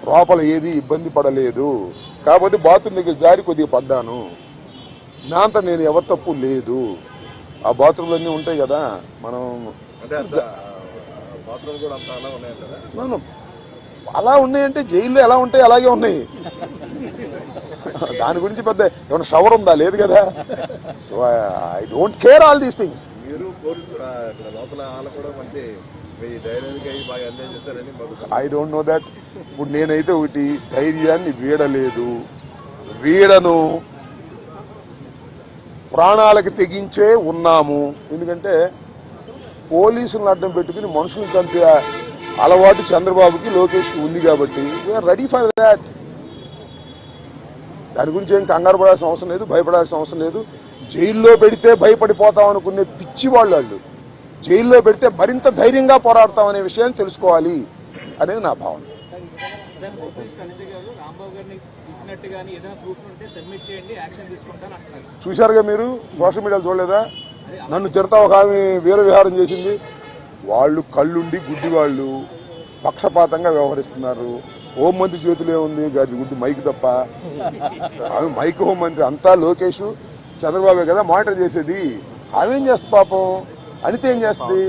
లోపల ఏది ఇబ్బంది పడలేదు. కాబట్టి బాత్రూమ్ దగ్గర జారి కొద్దిగా పడ్డాను. నా అంతా నేను ఎవరి తప్పు లేదు. ఆ బాత్రూమ్లు అన్నీ ఉంటాయి కదా, మనం అలా ఉన్నాయంటే జైల్లో ఎలా ఉంటాయి అలాగే ఉన్నాయి. దాని గురించి పెద్ద ఏమైనా షవర్ ఉందా? లేదు కదా. So I don't care all these things. I don't know that. ఇప్పుడు నేనైతే ఒకటి, ధైర్యాన్ని వీడలేదు, వీడను, ప్రాణాలకి తెగించే ఉన్నాము. ఎందుకంటే పోలీసులను అడ్డం పెట్టుకుని మనుషులను చంపే అలవాటు చంద్రబాబుకి, లోకేష్కి ఉంది కాబట్టి వీఆర్ రెడీ ఫర్ దాట్. దాని గురించి ఏం కంగారు పడాల్సిన అవసరం లేదు, భయపడాల్సిన అవసరం లేదు. జైల్లో పెడితే భయపడిపోతాం అనుకునే పిచ్చి వాళ్ళు జైల్లో పెడితే మరింత ధైర్యంగా పోరాడతాం అనే విషయాన్ని తెలుసుకోవాలి అనేది నా భావన. చూశారుగా మీరు, సోషల్ మీడియాలో చూడలేదా? నన్ను తిడతా ఒక ఆమె వీర విహారం చేసింది. వాళ్ళు కళ్ళుండి గుడ్డి వాళ్ళు పక్షపాతంగా వ్యవహరిస్తున్నారు. హోంమంత్రి చేతిలో ఉంది గుడ్డి మైక్ తప్ప. ఆమె మైక్ హోంమంత్రి, అంతా లోకేష్ చంద్రబాబే కదా మానిటర్ చేసేది. ఆమె ఏం చేస్తుంది పాపం? అనిత ఏం చేస్తుంది?